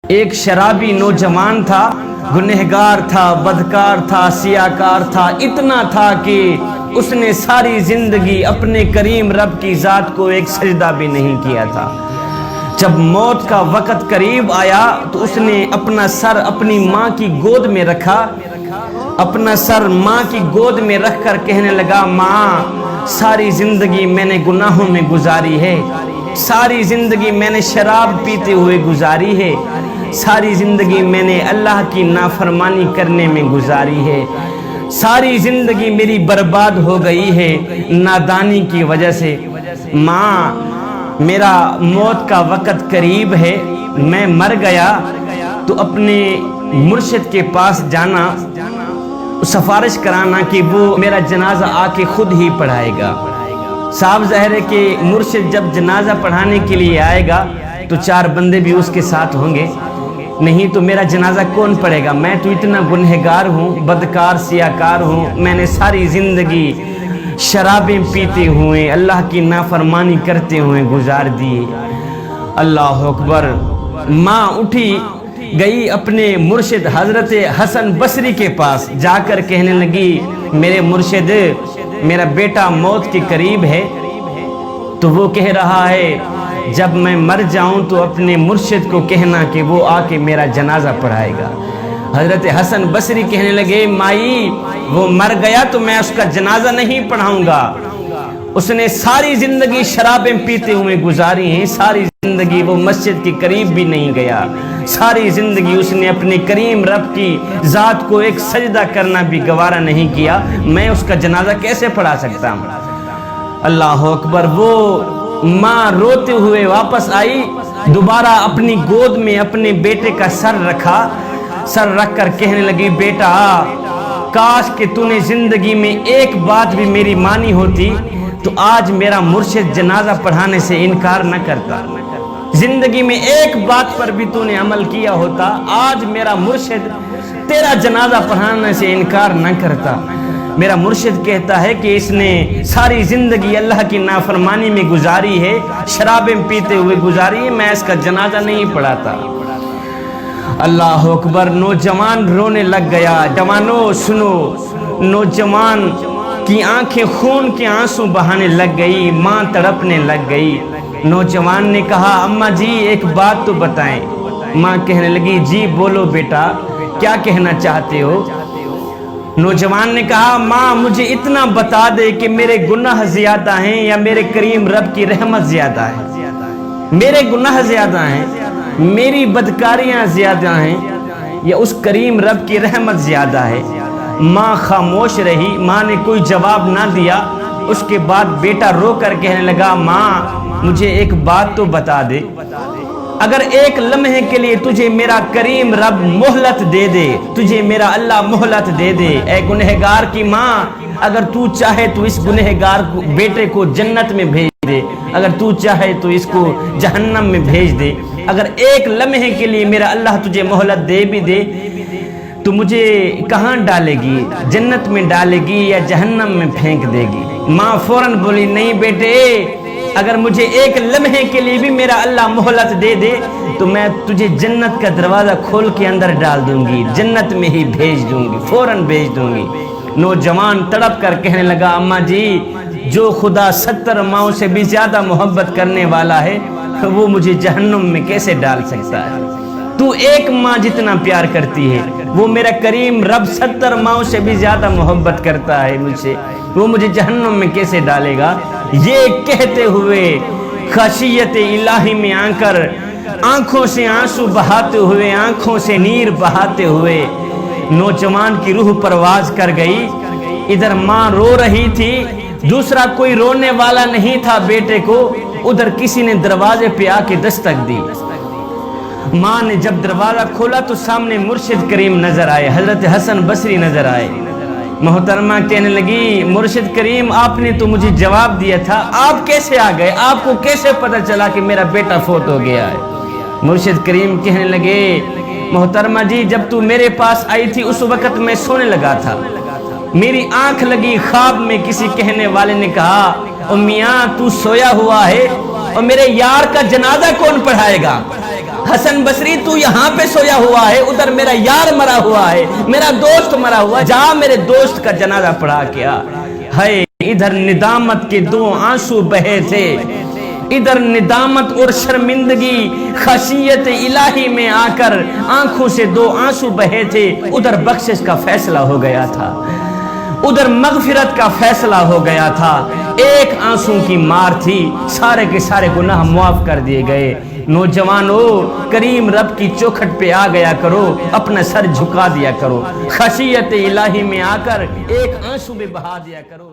ایک شرابی نوجوان تھا، گنہگار تھا، بدکار تھا، سیاکار تھا، اتنا تھا کہ اس نے ساری زندگی اپنے کریم رب کی ذات کو ایک سجدہ بھی نہیں کیا تھا۔ جب موت کا وقت قریب آیا تو اس نے اپنا سر اپنی ماں کی گود میں رکھا، اپنا سر ماں کی گود میں رکھ کر کہنے لگا، ماں ساری زندگی میں نے گناہوں میں گزاری ہے، ساری زندگی میں نے شراب پیتے ہوئے گزاری ہے، ساری زندگی میں نے اللہ کی نافرمانی کرنے میں گزاری ہے، ساری زندگی میری برباد ہو گئی ہے نادانی کی وجہ سے۔ ماں میرا موت کا وقت قریب ہے، میں مر گیا تو اپنے مرشد کے پاس جانا، سفارش کرانا کہ وہ میرا جنازہ آ کے خود ہی پڑھائے گا۔ صاحب ظاہر ہے کہ مرشد جب جنازہ پڑھانے کے لیے آئے گا تو 4 بندے بھی اس کے ساتھ ہوں گے، نہیں تو میرا جنازہ کون پڑھے گا؟ میں تو اتنا گنہگار ہوں، بدکار سیاکار ہوں، میں نے ساری زندگی شرابیں پیتے ہوئے اللہ کی نافرمانی کرتے ہوئے گزار دی۔ اللہ اکبر۔ ماں اٹھی گئی اپنے مرشد حضرت حسن بصری کے پاس، جا کر کہنے لگی، میرے مرشد میرا بیٹا موت کے قریب ہے، تو وہ کہہ رہا ہے جب میں مر جاؤں تو اپنے مرشد کو کہنا کہ وہ آ کے میرا جنازہ پڑھائے گا۔ حضرت حسن بصری کہنے لگے، مائی وہ مر گیا تو میں اس کا جنازہ نہیں پڑھاؤں گا، اس نے ساری زندگی شرابیں پیتے ہوئے گزاری ہیں، ساری زندگی وہ مسجد کے قریب بھی نہیں گیا، ساری زندگی اس نے اپنے کریم رب کی ذات کو ایک سجدہ کرنا بھی گوارا نہیں کیا، میں اس کا جنازہ کیسے پڑھا سکتا ہوں؟ اللہ اکبر۔ وہ ماں روتے ہوئے واپس آئی، دوبارہ اپنی گود میں اپنے بیٹے کا سر رکھا، سر رکھ کر کہنے لگی، بیٹا کاش کہ تو نے زندگی میں ایک بات بھی میری مانی ہوتی تو آج میرا مرشد جنازہ پڑھانے سے انکار نہ کرتا، زندگی میں ایک بات پر بھی تو نے عمل کیا ہوتا، آج میرا مرشد تیرا جنازہ پڑھانے سے انکار نہ کرتا۔ میرا مرشد کہتا ہے کہ اس نے ساری زندگی اللہ کی نافرمانی میں گزاری ہے، شرابیں پیتے ہوئے گزاری ہے، میں اس کا جنازہ نہیں پڑھاتا۔ اللہ اکبر۔ نوجوان رونے لگ گیا۔ جوانوں سنو، نوجوان کی آنکھیں خون کے آنسو بہانے لگ گئی، ماں تڑپنے لگ گئی۔ نوجوان نے کہا، اماں جی ایک بات تو بتائیں۔ ماں کہنے لگی، جی بولو بیٹا، کیا کہنا چاہتے ہو؟ نوجوان نے کہا، ماں مجھے اتنا بتا دے کہ میرے گناہ زیادہ ہیں یا میرے کریم رب کی رحمت زیادہ ہے؟ میرے گناہ زیادہ ہیں، میری بدکاریاں زیادہ ہیں، یا اس کریم رب کی رحمت زیادہ ہے؟ ماں خاموش رہی، ماں نے کوئی جواب نہ دیا۔ اس کے بعد بیٹا رو کر کہنے لگا، ماں مجھے ایک بات تو بتا دے، اگر ایک لمحے کے لیے تجھے میرا کریم رب مہلت دے دے، تجھے میرا اللہ مہلت دے دے، اے گنہگار کی ماں، اگر تو چاہے تو اس گنہگار بیٹے کو جنت میں بھیج دے، اگر تو چاہے تو اس کو جہنم میں بھیج دے، اگر ایک لمحے کے لیے میرا اللہ تجھے مہلت دے بھی دے تو مجھے کہاں ڈالے گی؟ جنت میں ڈالے گی یا جہنم میں پھینک دے گی؟ ماں فوراً بولی، نہیں بیٹے، اگر مجھے ایک لمحے کے لیے بھی میرا اللہ مہلت دے دے تو میں تجھے جنت کا دروازہ کھول کے اندر ڈال دوں گی، جنت میں ہی بھیج دوں گی، فوراً بھیج دوں گی۔ نوجوان تڑپ کر کہنے لگا، اماں جی جو خدا 70 ماؤں سے بھی زیادہ محبت کرنے والا ہے وہ مجھے جہنم میں کیسے ڈال سکتا ہے؟ تو ایک ماں جتنا پیار کرتی ہے، وہ میرا کریم رب 70 ماؤں سے بھی زیادہ محبت کرتا ہے مجھ سے، وہ مجھے جہنم میں کیسے ڈالے گا؟ یہ کہتے ہوئے خشیت الہی میں آ کر آنکھوں سے آنسو بہاتے ہوئے، آنکھوں سے نیر بہاتے ہوئے نوجوان کی روح پرواز کر گئی۔ ادھر ماں رو رہی تھی، دوسرا کوئی رونے والا نہیں تھا بیٹے کو، ادھر کسی نے دروازے پہ آ کے دستک دی۔ ماں نے جب دروازہ کھولا تو سامنے مرشد کریم نظر آئے، حضرت حسن بصری نظر آئے۔ محترمہ کہنے لگی، مرشد کریم آپ نے تو مجھے جواب دیا تھا، آپ کیسے آ گئے؟ آپ کو کیسے پتہ چلا کہ میرا بیٹا فوت ہو گیا ہے؟ مرشد کریم کہنے لگے، محترمہ جی جب تو میرے پاس آئی تھی اس وقت میں سونے لگا تھا، میری آنکھ لگی، خواب میں کسی کہنے والے نے کہا، او میاں تو سویا ہوا ہے اور میرے یار کا جنازہ کون پڑھائے گا؟ حسن بصری تو یہاں پہ سویا ہوا ہے، ادھر میرا یار مرا ہوا ہے، میرا دوست مرا ہوا ہے، جا میرے دوست کا جنازہ پڑھا کیا ہے۔ ادھر ندامت کے دو آنسو بہے تھے، ادھر ندامت اور شرمندگی خشیت الہی میں آ کر آنکھوں سے دو آنسو بہے تھے، ادھر بخشش کا فیصلہ ہو گیا تھا، ادھر مغفرت کا فیصلہ ہو گیا تھا۔ ایک آنسوں کی مار تھی، سارے کے سارے گناہ معاف کر دیے گئے۔ نوجوانو، کریم رب کی چوکھٹ پہ آ گیا کرو، اپنا سر جھکا دیا کرو، خشیت الہی میں آ کر ایک آنسو بھی بہا دیا کرو۔